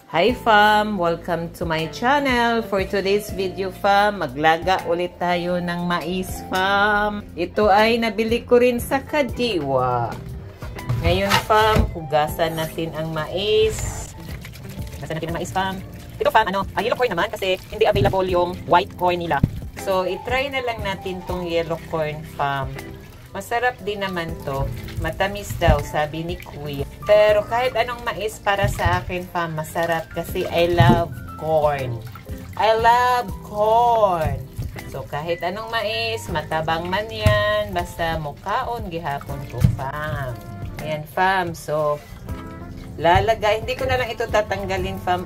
Hi fam! Welcome to my channel. For today's video fam, maglaga ulit tayo ng mais fam. Ito ay nabili ko rin sa Kadiwa. Ngayon fam, hugasan natin ang mais. Hugasan natin ang mais fam. Ito fam, yellow corn naman kasi hindi available yung white corn nila. So, itry na lang natin tong yellow corn fam. Masarap din naman to. Matamis daw, sabi ni Kuya. Pero kahit anong mais para sa akin, fam, masarap kasi I love corn. I love corn. So, kahit anong mais, matabang man yan, basta mukaon gihapon ko, fam. Ayan, fam. So, lalagay. Hindi ko na lang ito tatanggalin, fam,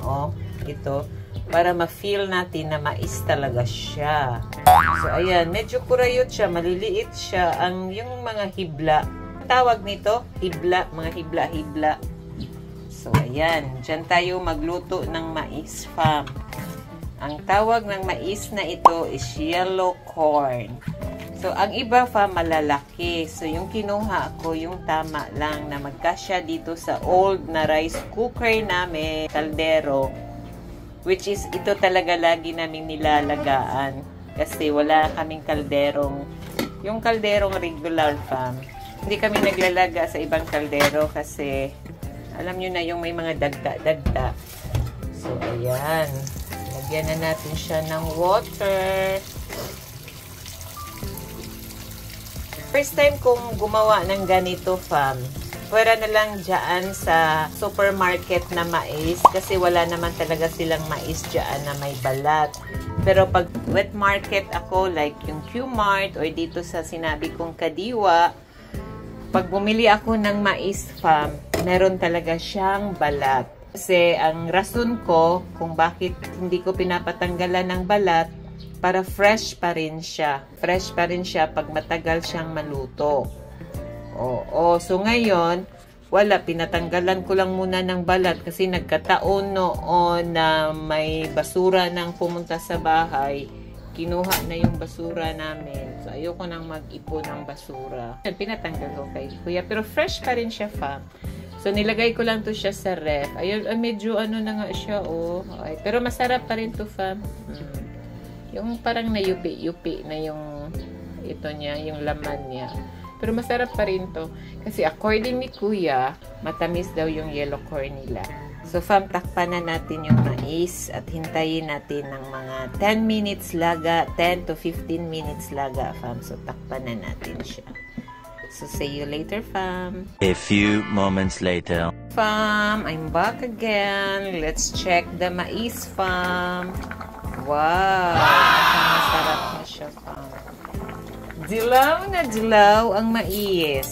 ito. Para ma-feel natin na mais talaga siya. So, ayan. Medyo kurayot siya. Maliliit siya. Yung mga hibla. Tawag nito? Hibla. Mga hibla-hibla. So, ayan. Diyan tayo magluto ng mais, fam. Ang tawag ng mais na ito is yellow corn. So, ang iba, fam, malalaki. So, yung kinuha ko, yung tama lang na magkasya dito sa old na rice cooker namin, kaldero. Which is, ito talaga lagi naming nilalagaan. Kasi wala kaming kalderong, yung kalderong regular fam. Hindi kami naglalaga sa ibang kaldero kasi, alam nyo na yung may mga dagda-dagda. So, ayan. Lagyan na natin siya ng water. First time kong gumawa ng ganito fam. Pwera na lang dyan sa supermarket na mais kasi wala naman talaga silang mais dyan na may balat. Pero pag wet market ako, like yung Q-Mart or dito sa sinabi kong Kadiwa, pag bumili ako ng mais fam, meron talaga siyang balat. Kasi ang rason ko kung bakit hindi ko pinapatanggalan ng balat, para fresh pa rin siya. Fresh pa rin siya pag matagal siyang maluto. So ngayon, pinatanggalan ko lang muna ng balat kasi nagkataon noon na may basura nang pumunta sa bahay. Kinuha na yung basura namin. So, ayoko nang mag-ipon ng basura. Pinatanggal ko kay Kuya. Pero fresh pa rin siya, fam. So, nilagay ko lang to siya sa ref. Ayun, medyo na nga siya, Okay. Pero masarap pa rin to, fam. Yung parang nayupi-yupi na yung ito niya, yung laman niya. Pero masarap pa rin to. Kasi according ni Kuya, matamis daw yung yellow corn nila. So, fam, takpan na natin yung mais at hintayin natin ng mga 10 minutes laga, 10 to 15 minutes laga, fam. So, takpan na natin siya. So, see you later, fam. A few moments later. Fam, I'm back again. Let's check the mais, fam. Wow! Masarap na siya, fam. Dilaw na dilaw ang mais.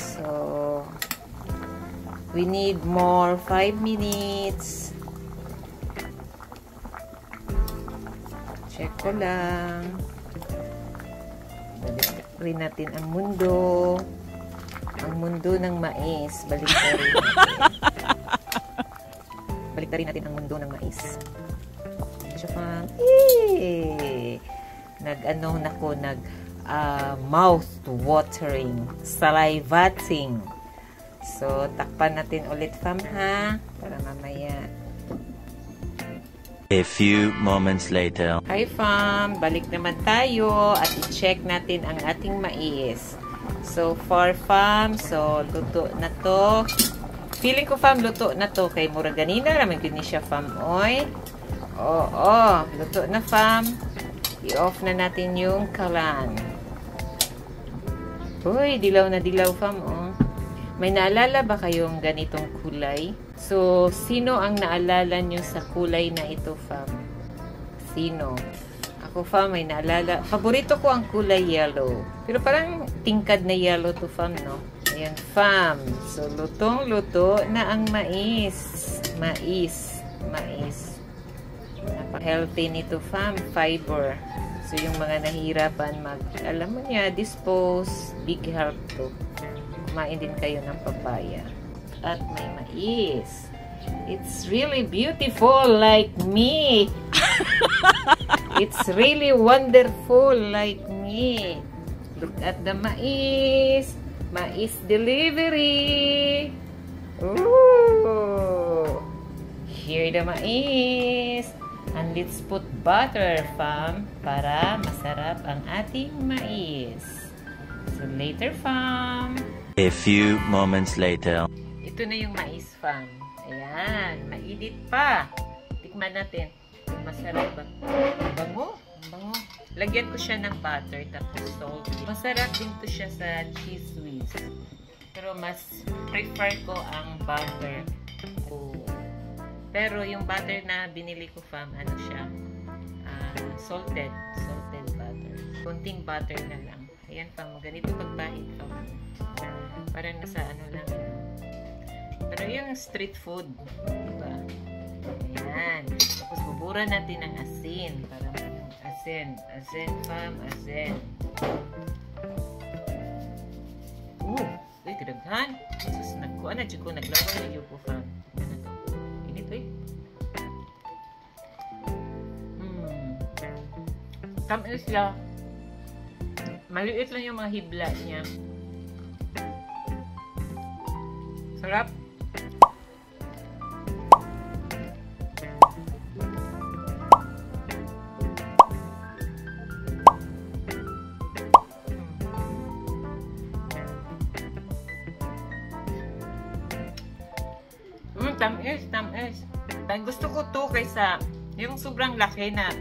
So, we need more 5 minutes. Check ko lang. Balik rin natin ang mundo. Ang mundo ng mais. Balik rin natin. Balik rin natin ang mundo ng mais. Siya pa. Mouth-watering, salivating. So, takpan natin ulit, fam, ha? Para mamaya. A few moments later. Hi, fam. Balik naman tayo at i-check natin ang ating mais. So, for fam, so, luto na to. Feeling ko, fam, luto na to. Kay mura ganina, naman gini siya, fam, oy. Luto na, fam. I-off na natin yung kalan. Uy, dilaw na dilaw, fam, May naalala ba kayong ganitong kulay? So, sino ang naalala nyo sa kulay na ito, fam? Sino? Ako, fam, may naalala. Paborito ko ang kulay yellow. Pero parang tingkad na yellow to, fam, no? Ayan, fam. So, lutong-luto na ang mais. Mais. Napaka-healthy nito, fam. Fiber. So, yung mga nahihirapan alam mo niya, dispose, big help to. Kumain din kayo ng papaya. At may mais. It's really beautiful like me. It's really wonderful like me. Look at the mais. Mais delivery. Ooh. prepare the mais. And let's put butter, fam, para masarap ang ating mais. So later, fam. A few moments later. Ito na yung mais, fam. Ayan, mainit pa. Tikman natin. Masarap ba? Bango. Bango. Lagyan ko siya ng butter tapos salt. Masarap din to siya sa cheese whiz. Pero mas prefer ko ang butter. Pero yung butter na binili ko, fam, ano siya? Salted butter. Kunting butter na lang. Ayan, fam. Ganito pagpahit, fam. Parang nasa ano lang. Pero yung street food, diba? Ayan. Tapos bubura natin ng asin. Para asin. Asin, fam. Asin. Uy, kadaghan. Sus, nagkuha na dyan ko. Naglaway na dyan ko, fam. Tignan na to. Init, uy. Tamis siya. Maliit lang yung mga hibla niya. Sarap. Tamis. Gusto ko to kaysa yung sobrang laki na,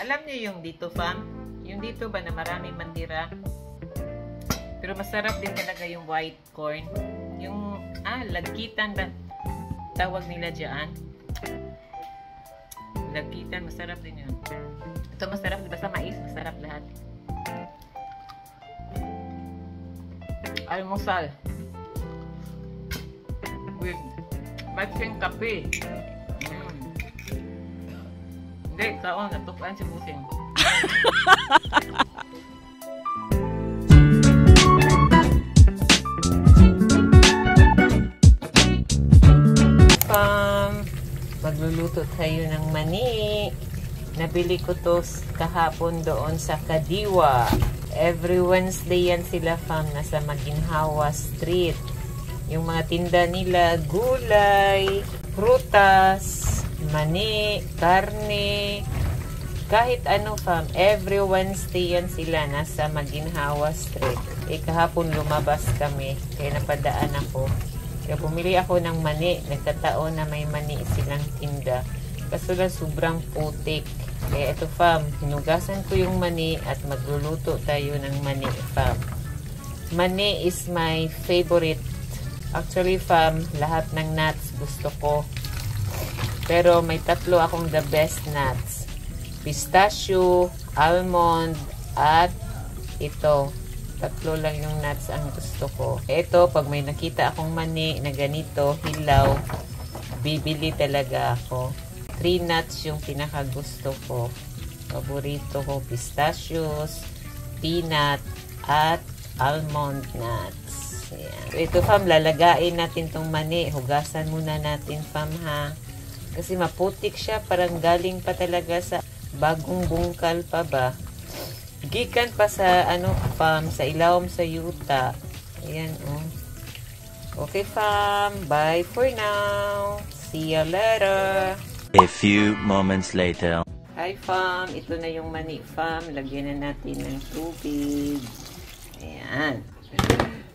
alam niyo yung dito, fam? Yung dito ba na maraming mandira? Pero masarap din talaga yung white corn. Yung, lagkitan ba? Tawag nila dyan. Lagkitan, masarap din yun. Ito masarap, basta mais, masarap lahat. Almusal. With matching kape. Hindi, kaon, natupan si Busing. Magluluto tayo ng mani. Nabili ko to kahapon doon sa Kadiwa. Every Wednesday yan sila, fam, nasa Maginhawa Street. Yung mga tinda nila, gulay, prutas, mani, karne, kahit ano, fam. Every Wednesday yan sila, nasa Maginhawa Street. Kahapon lumabas kami, kaya napadaan ako. Kaya bumili ako ng mani. Nagkataon na may mani silang tinda. Kaso lang sobrang putik. Kaya ito, fam, hinugasan ko yung mani at magluluto tayo ng mani, fam. Mani is my favorite. Actually, fam, lahat ng nuts gusto ko. Pero may tatlo akong the best nuts. Pistachio, almond, at ito. Tatlo lang yung nuts ang gusto ko. Ito, pag may nakita akong mani na ganito, hilaw, bibili talaga ako. 3 nuts yung pinakagusto ko. Paborito ko, pistachios, peanut, at almond nuts. Ayan. Ito, fam, lalagain natin tong mani. Hugasan muna natin, fam, ha. Kasi maputik siya. Parang galing pa talaga sa bagong bungkal pa ba. Gikan pa sa, fam, sa ilawom sa yuta. Ayan, oh. Okay, fam. Bye for now. See you later. A few moments later. Hi, fam. Ito na yung mani, fam. Lagyan na natin ng tubig. Ayan.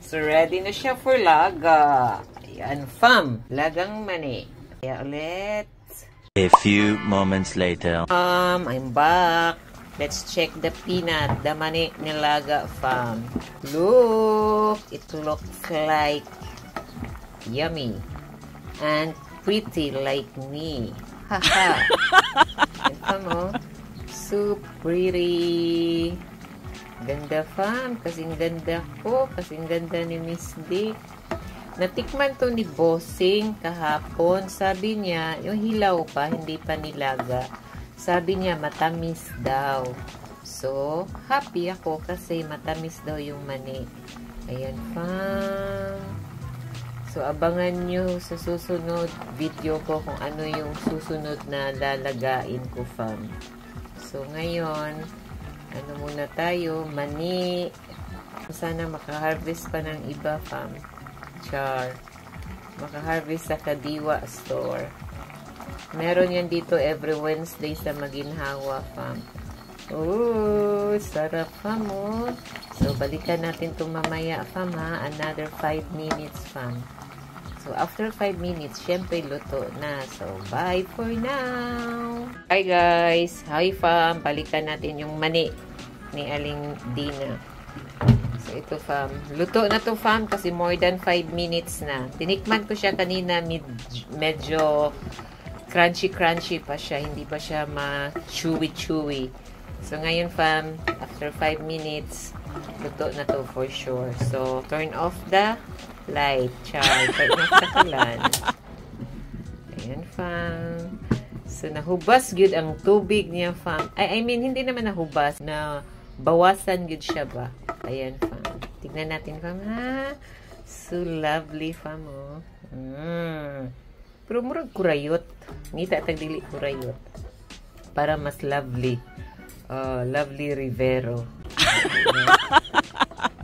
So, ready na siya for laga. Ayan, fam. Lagang mani. Kaya ulit. A few moments later. I'm back. Let's check the peanut, the mani nilaga, fam. Look, it looks like yummy and pretty like me. Haha. Ito mo, so pretty. Ganda, fam. Kasing ganda ko. Kasing ganda ni Miss Dick. Natikman to ni Bossing kahapon. Sabi niya, yung hilaw pa, hindi pa nilaga. Sabi niya, matamis daw. So, happy ako kasi matamis daw yung mani. Ayan, fam. So, abangan nyo sa susunod video ko kung ano yung susunod na lalagain ko, fam. So, ngayon, ano muna tayo? Mani. Sana makaharvest pa ng iba, fam. Char. Makaharvest sa Kadiwa store. Meron yan dito every Wednesday sa Maginhawa, fam. Oh, sarap, fam, oh. So, balikan natin ito mamaya, fam, ha. Another 5 minutes, fam. So, after 5 minutes, syempre, luto na. So, bye for now. Hi, guys. Hi, fam. Balikan natin yung mani ni Aling Dina. So, ito, fam. Luto na to, fam, kasi more than 5 minutes na. Tinikman ko siya kanina, medyo crunchy pa siya. Hindi pa siya ma-chewy. So, ngayon, fam, after 5 minutes, luto na to for sure. So, turn off the light. Turn off the kalan. Ayan, fam. So, nahubas good ang tubig niya, fam. I mean, hindi naman nahubas. Na bawasan good siya ba? Ayan, fam. Tignan natin, fam, ha? So lovely, fam, oh. Pero murag kurayot. Ngita tagdili kurayot. Para mas lovely. Lovely Rivero.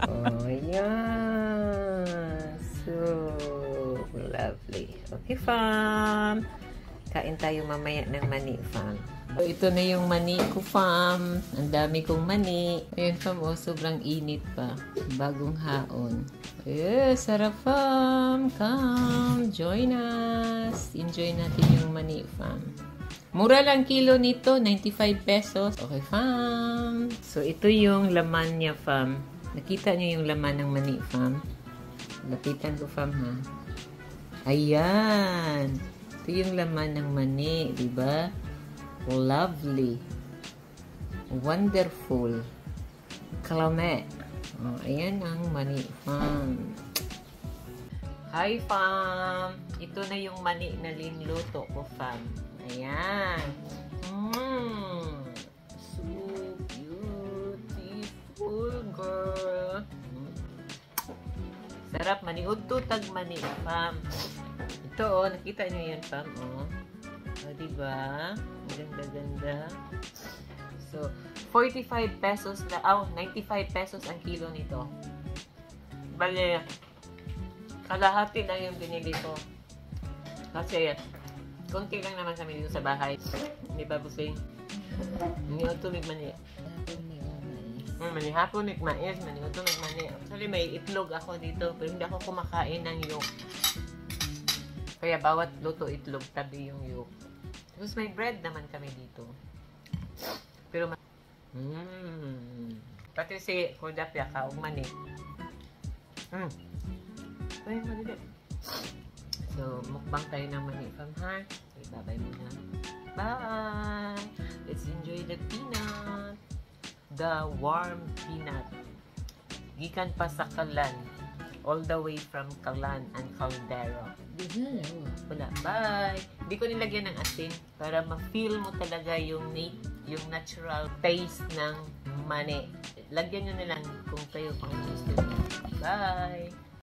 Oh, yan. So lovely. Okay, fam. Kain tayo mamaya ng mani, fam. So, ito na yung mani ko, fam. Ang dami kong mani. Ayun, fam, oh, sobrang init pa. Bagong haon. Yes, sarap, fam. Come, join us. Enjoy natin yung mani, fam. Mura lang kilo nito, 95 pesos. Okay, fam. So, ito yung laman niya, fam. Nakita niyo yung laman ng mani, fam? Lapitan ko, fam, ha? Ayan. Ito yung laman ng mani, diba? Lovely. Wonderful. Kalame. Oh, ayan ang mani, fam. Hi, fam. Ito na yung mani na linluto ko, fam. Ayan. So beautiful, girl. Sarap, maniud to tag mani, fam. Ito, oh, nakita nyo yan, fam, oh. O, diba? Ganda-ganda. So, 45 pesos na, 95 pesos ang kilo nito. Bale, kalahati lang yung binili ko. Kasi, konti lang naman kami dito sa bahay. Di ba, busing? Maniod to mig mani. Manihapon mig mais, maniod to mig mani. Actually, may itlog ako dito, pero hindi ako kumakain ng yolk. Kaya bawat luto itlog, tabi yung yolk. Tapos may bread naman kami dito. Pero pati si Kordapya ka, mani. Ay, madali. So, mukbang tayo ng mani, fam, ha? Okay, bye-bye muna. Bye! Let's enjoy the peanut. The warm peanut. Gikan pa sa Kalan. All the way from Kalan and Caldero. Wala. Bye! Hindi ko nilagyan ng asin para ma-feel mo talaga yung natural taste ng mani. Lagyan nyo na lang kung kayo pang gusto. Bye!